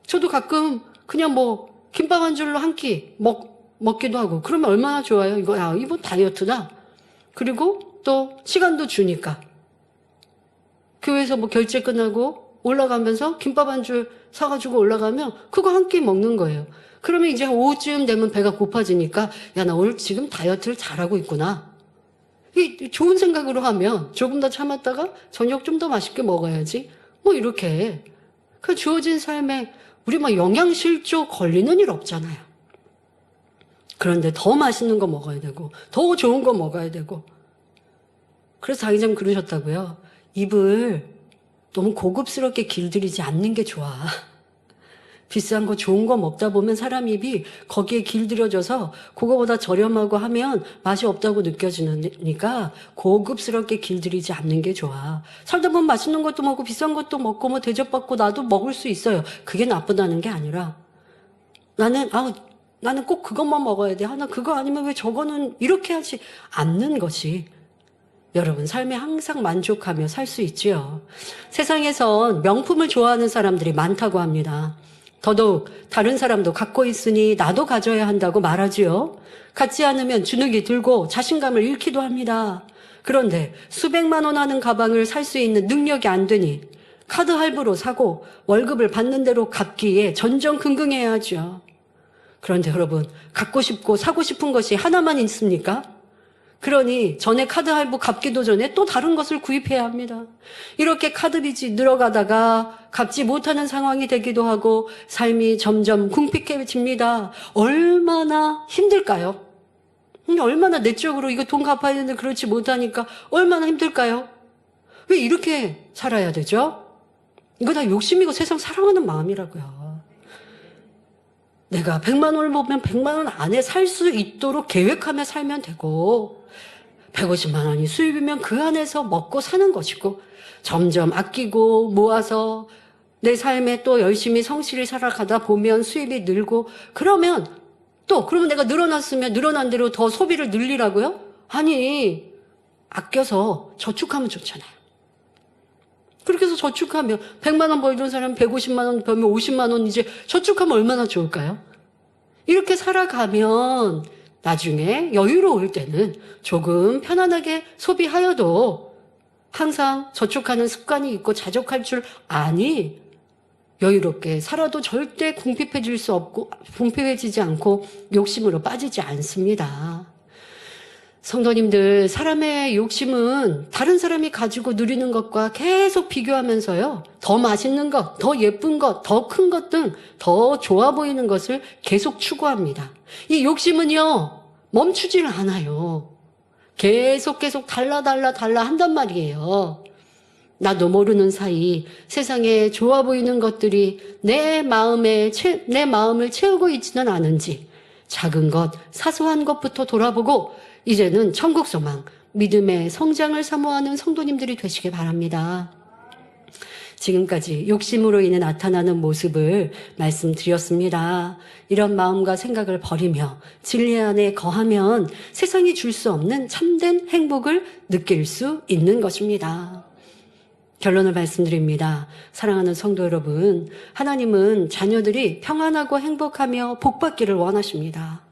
저도 가끔 그냥 뭐 김밥 한 줄로 한 끼 먹기도 하고 그러면 얼마나 좋아요. 이거 다이어트다. 그리고 또 시간도 주니까 교회에서 뭐 결제 끝나고 올라가면서 김밥 한 줄 사가지고 올라가면 그거 한 끼 먹는 거예요. 그러면 이제 오후쯤 되면 배가 고파지니까 나 오늘 지금 다이어트를 잘하고 있구나. 이 좋은 생각으로 하면 조금 더 참았다가 저녁 좀 더 맛있게 먹어야지. 뭐 이렇게. 그 주어진 삶에 우리 막 영양실조 걸리는 일 없잖아요. 그런데 더 맛있는 거 먹어야 되고 더 좋은 거 먹어야 되고. 그래서 자기장 그러셨다고요. 입을 너무 고급스럽게 길들이지 않는 게 좋아. 비싼 거 좋은 거 먹다 보면 사람 입이 거기에 길들여져서 그거보다 저렴하고 하면 맛이 없다고 느껴지니까 고급스럽게 길들이지 않는 게 좋아. 살다 보면 맛있는 것도 먹고 비싼 것도 먹고 뭐 대접받고 나도 먹을 수 있어요. 그게 나쁘다는 게 아니라 나는 꼭 그것만 먹어야 돼. 나 그거 아니면 왜 저거는 이렇게 하지 않는 것이 여러분 삶에 항상 만족하며 살 수 있지요. 세상에선 명품을 좋아하는 사람들이 많다고 합니다. 더더욱 다른 사람도 갖고 있으니 나도 가져야 한다고 말하지요. 갖지 않으면 주눅이 들고 자신감을 잃기도 합니다. 그런데 수백만 원 하는 가방을 살 수 있는 능력이 안 되니 카드 할부로 사고 월급을 받는 대로 갚기에 전전긍긍해야 하죠. 그런데 여러분, 갖고 싶고 사고 싶은 것이 하나만 있습니까? 그러니 전에 카드 할부 갚기도 전에 또 다른 것을 구입해야 합니다. 이렇게 카드 빚이 늘어가다가 갚지 못하는 상황이 되기도 하고 삶이 점점 궁핍해집니다. 얼마나 힘들까요? 얼마나 내적으로 이거 돈 갚아야 되는데 그렇지 못하니까 얼마나 힘들까요? 왜 이렇게 살아야 되죠? 이거 다 욕심이고 세상 사랑하는 마음이라고요. 내가 100만 원을 보면 100만 원 안에 살 수 있도록 계획하며 살면 되고 150만 원이 수입이면 그 안에서 먹고 사는 것이고 점점 아끼고 모아서 내 삶에 또 열심히 성실히 살아가다 보면 수입이 늘고 그러면 내가 늘어났으면 늘어난 대로 더 소비를 늘리라고요? 아니, 아껴서 저축하면 좋잖아요. 그렇게 해서 저축하면 100만 원 벌던 사람 150만 원 벌면 50만 원 이제 저축하면 얼마나 좋을까요? 이렇게 살아가면 나중에 여유로울 때는 조금 편안하게 소비하여도 항상 저축하는 습관이 있고 자족할 줄 아니 여유롭게 살아도 절대 궁핍해지지 않고 욕심으로 빠지지 않습니다. 성도님들, 사람의 욕심은 다른 사람이 가지고 누리는 것과 계속 비교하면서요. 더 맛있는 것, 더 예쁜 것, 더 큰 것 등 더 좋아 보이는 것을 계속 추구합니다. 이 욕심은요. 멈추질 않아요. 계속 달라 한단 말이에요. 나도 모르는 사이 세상에 좋아 보이는 것들이 내 마음을 채우고 있지는 않은지 작은 것, 사소한 것부터 돌아보고 이제는 천국 소망, 믿음의 성장을 사모하는 성도님들이 되시길 바랍니다. 지금까지 욕심으로 인해 나타나는 모습을 말씀드렸습니다. 이런 마음과 생각을 버리며 진리 안에 거하면 세상이 줄 수 없는 참된 행복을 느낄 수 있는 것입니다. 결론을 말씀드립니다. 사랑하는 성도 여러분, 하나님은 자녀들이 평안하고 행복하며 복받기를 원하십니다.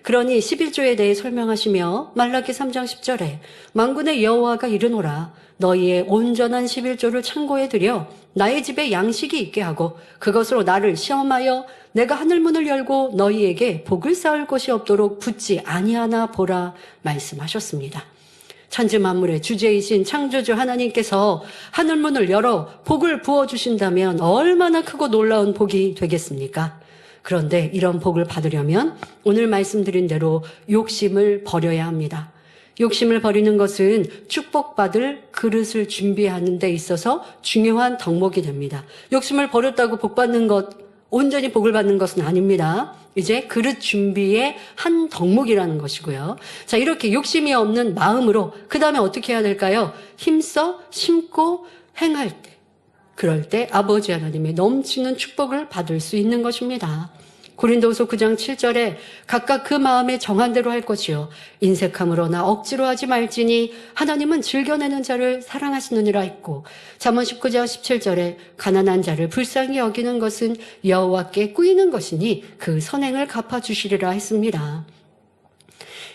그러니 11조에 대해 설명하시며 말라기 3장 10절에 만군의 여호와가 이르노라 너희의 온전한 11조를 창고에 들여 나의 집에 양식이 있게 하고 그것으로 나를 시험하여 내가 하늘문을 열고 너희에게 복을 쌓을 것이 없도록 붙지 아니하나 보라 말씀하셨습니다. 천지 만물의 주제이신 창조주 하나님께서 하늘문을 열어 복을 부어주신다면 얼마나 크고 놀라운 복이 되겠습니까? 그런데 이런 복을 받으려면 오늘 말씀드린 대로 욕심을 버려야 합니다. 욕심을 버리는 것은 축복받을 그릇을 준비하는 데 있어서 중요한 덕목이 됩니다. 욕심을 버렸다고 복받는 것, 온전히 복을 받는 것은 아닙니다. 이제 그릇 준비의 한 덕목이라는 것이고요. 자, 이렇게 욕심이 없는 마음으로 그 다음에 어떻게 해야 될까요? 힘써 심고 행할 때. 그럴 때 아버지 하나님의 넘치는 축복을 받을 수 있는 것입니다. 고린도후서 9장 7절에 각각 그 마음에 정한 대로 할 것이요 인색함으로나 억지로 하지 말지니 하나님은 즐겨내는 자를 사랑하시느니라 했고 잠언 19장 17절에 가난한 자를 불쌍히 여기는 것은 여호와께 꾸이는 것이니 그 선행을 갚아주시리라 했습니다.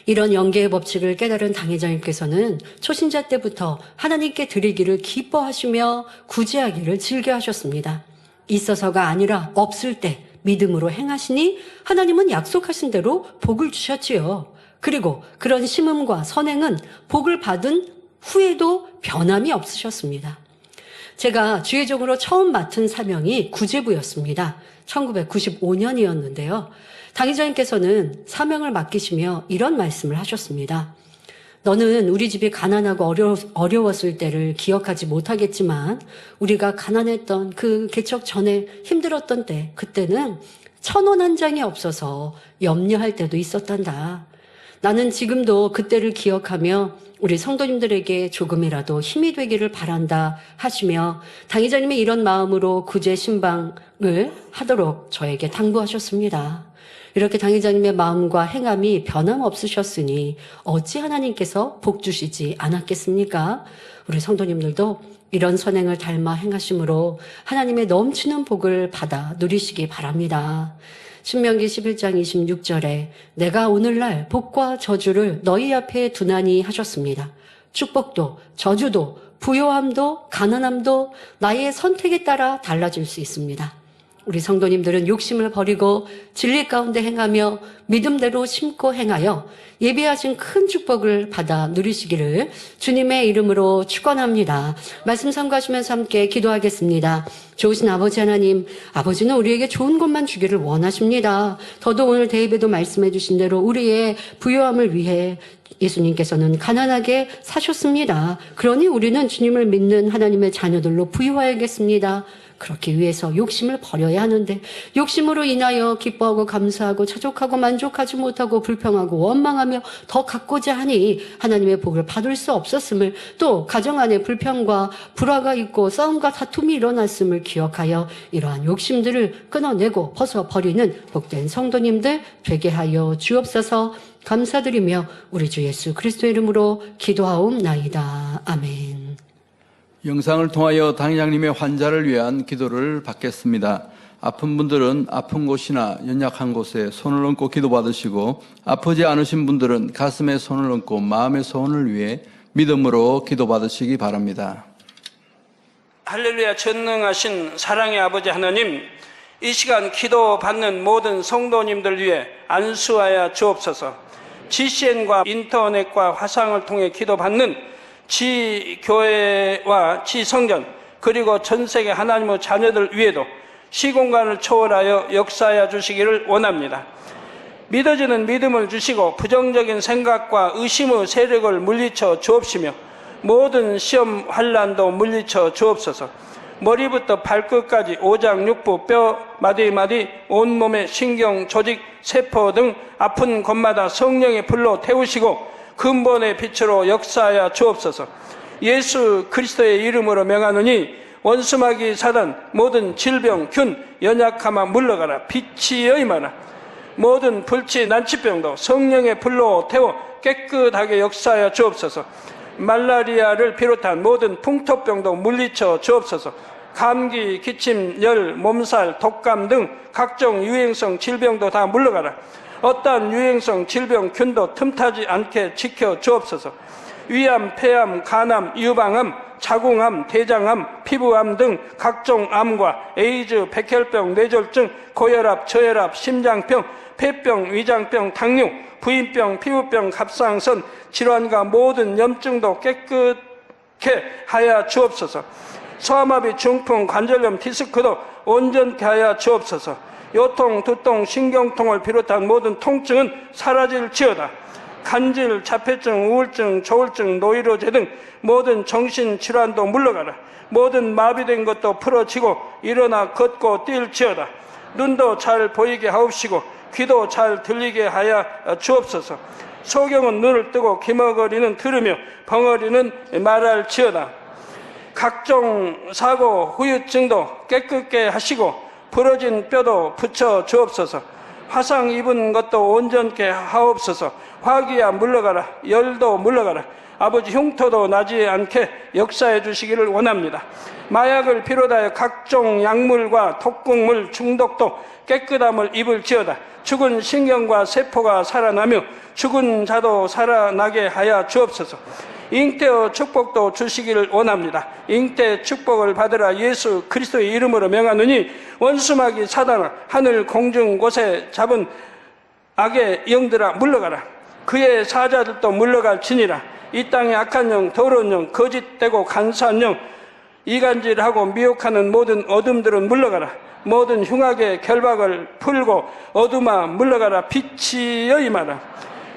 이런 연계의 법칙을 깨달은 당회장님께서는 초신자 때부터 하나님께 드리기를 기뻐하시며 구제하기를 즐겨하셨습니다. 있어서가 아니라 없을 때 믿음으로 행하시니 하나님은 약속하신 대로 복을 주셨지요. 그리고 그런 심음과 선행은 복을 받은 후에도 변함이 없으셨습니다. 제가 주의적으로 처음 맡은 사명이 구제부였습니다. 1995년이었는데요. 당의자님께서는 사명을 맡기시며 이런 말씀을 하셨습니다. 너는 우리 집이 가난하고 어려웠을 때를 기억하지 못하겠지만 우리가 가난했던 그 개척 전에 힘들었던 때, 그때는 1,000원 한 장이 없어서 염려할 때도 있었단다. 나는 지금도 그때를 기억하며 우리 성도님들에게 조금이라도 힘이 되기를 바란다 하시며 당의자님이 이런 마음으로 구제 신방을 하도록 저에게 당부하셨습니다. 이렇게 당의자님의 마음과 행함이 변함없으셨으니 어찌 하나님께서 복 주시지 않았겠습니까? 우리 성도님들도 이런 선행을 닮아 행하심으로 하나님의 넘치는 복을 받아 누리시기 바랍니다. 신명기 11장 26절에 내가 오늘날 복과 저주를 너희 앞에 두나니 하셨습니다. 축복도 저주도 부요함도 가난함도 나의 선택에 따라 달라질 수 있습니다. 우리 성도님들은 욕심을 버리고 진리 가운데 행하며 믿음대로 심고 행하여 예비하신 큰 축복을 받아 누리시기를 주님의 이름으로 축원합니다. 말씀 삼가하시면서 함께 기도하겠습니다. 좋으신 아버지 하나님, 아버지는 우리에게 좋은 것만 주기를 원하십니다. 더도 오늘 대입에도 말씀해 주신 대로 우리의 부요함을 위해 예수님께서는 가난하게 사셨습니다. 그러니 우리는 주님을 믿는 하나님의 자녀들로 부유해야겠습니다. 그렇기 위해서 욕심을 버려야 하는데 욕심으로 인하여 기뻐하고 감사하고 자족하고 만족하지 못하고 불평하고 원망하며 더 갖고자 하니 하나님의 복을 받을 수 없었음을, 또 가정 안에 불평과 불화가 있고 싸움과 다툼이 일어났음을 기억하여 이러한 욕심들을 끊어내고 벗어버리는 복된 성도님들 되게 하여 주옵소서. 감사드리며 우리 주 예수 그리스도의 이름으로 기도하옵나이다. 아멘. 영상을 통하여 당회장님의 환자를 위한 기도를 받겠습니다. 아픈 분들은 아픈 곳이나 연약한 곳에 손을 얹고 기도받으시고, 아프지 않으신 분들은 가슴에 손을 얹고 마음의 소원을 위해 믿음으로 기도받으시기 바랍니다. 할렐루야. 전능하신 사랑의 아버지 하나님, 이 시간 기도받는 모든 성도님들 위해 안수하여 주옵소서. GCN과 인터넷과 화상을 통해 기도받는 지교회와 지성전, 그리고 전세계 하나님의 자녀들 위에도 시공간을 초월하여 역사하여 주시기를 원합니다. 믿어지는 믿음을 주시고 부정적인 생각과 의심의 세력을 물리쳐 주옵시며 모든 시험 환난도 물리쳐 주옵소서. 머리부터 발끝까지 오장 육부 뼈 마디마디 온몸의 신경 조직 세포 등 아픈 곳마다 성령의 불로 태우시고 근본의 빛으로 역사하여 주옵소서. 예수 그리스도의 이름으로 명하노니 원수마귀 사단 모든 질병 균 연약함아 물러가라. 빛이 임하라. 모든 불치 난치병도 성령의 불로 태워 깨끗하게 역사하여 주옵소서. 말라리아를 비롯한 모든 풍토병도 물리쳐 주옵소서. 감기, 기침, 열, 몸살, 독감 등 각종 유행성 질병도 다 물러가라. 어떠한 유행성 질병 균도 틈타지 않게 지켜 주옵소서. 위암, 폐암, 간암, 유방암, 자궁암, 대장암, 피부암 등 각종 암과 에이즈, 백혈병, 뇌졸중, 고혈압, 저혈압, 심장병, 폐병, 위장병, 당뇨, 부인병, 피부병, 갑상선 질환과 모든 염증도 깨끗게 하여 주옵소서. 소아마비, 중풍, 관절염, 디스크도 온전케 하여 주옵소서. 요통, 두통, 신경통을 비롯한 모든 통증은 사라질지어다. 간질, 자폐증, 우울증, 조울증, 노이로제 등 모든 정신질환도 물러가라. 모든 마비된 것도 풀어지고 일어나 걷고 뛸지어다. 눈도 잘 보이게 하옵시고 귀도 잘 들리게 하여 주옵소서. 소경은 눈을 뜨고 기머거리는 들으며 벙어리는 말할지어다. 각종 사고, 후유증도 깨끗게 하시고 부러진 뼈도 붙여 주옵소서. 화상 입은 것도 온전케 하옵소서. 화기야 물러가라. 열도 물러가라. 아버지 흉터도 나지 않게 역사해 주시기를 원합니다. 마약을 비롯하여 각종 약물과 독극물 중독도 깨끗함을 입을지어다. 죽은 신경과 세포가 살아나며 죽은 자도 살아나게 하여 주옵소서. 잉태의 축복도 주시기를 원합니다. 잉태 축복을 받으라. 예수 그리스도의 이름으로 명하노니 원수마귀 사단아 하늘 공중 곳에 잡은 악의 영들아 물러가라. 그의 사자들도 물러갈지니라. 이 땅의 악한 영, 더러운 영, 거짓되고 간사한 영, 이간질하고 미혹하는 모든 어둠들은 물러가라. 모든 흉악의 결박을 풀고 어둠아 물러가라. 빛이여 임하라.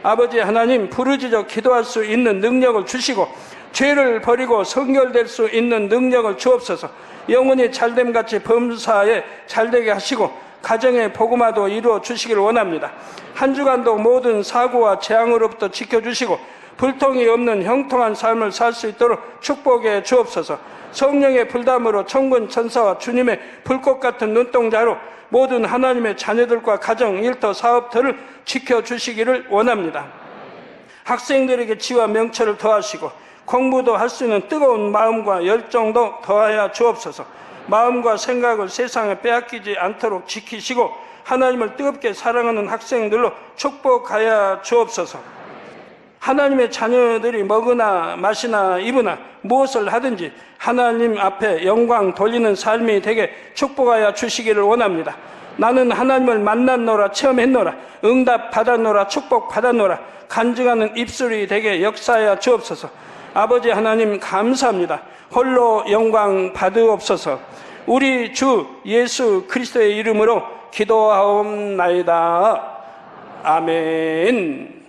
아버지 하나님, 부르짖어 기도할 수 있는 능력을 주시고 죄를 버리고 성결될 수 있는 능력을 주옵소서. 영혼이 잘됨같이 범사에 잘되게 하시고 가정의 복음화도 이루어 주시길 원합니다. 한 주간도 모든 사고와 재앙으로부터 지켜주시고 불통이 없는 형통한 삶을 살 수 있도록 축복해 주옵소서. 성령의 불담으로 천군 천사와 주님의 불꽃 같은 눈동자로 모든 하나님의 자녀들과 가정, 일터, 사업터를 지켜주시기를 원합니다. 학생들에게 지와 명철을 더하시고 공부도 할 수 있는 뜨거운 마음과 열정도 더하여 주옵소서. 마음과 생각을 세상에 빼앗기지 않도록 지키시고 하나님을 뜨겁게 사랑하는 학생들로 축복하여 주옵소서. 하나님의 자녀들이 먹으나 마시나 입으나 무엇을 하든지 하나님 앞에 영광 돌리는 삶이 되게 축복하여 주시기를 원합니다. 나는 하나님을 만났노라, 체험했노라, 응답 받았노라, 축복 받았노라, 간증하는 입술이 되게 역사하여 주옵소서. 아버지 하나님 감사합니다. 홀로 영광 받으옵소서. 우리 주 예수 그리스도의 이름으로 기도하옵나이다. 아멘.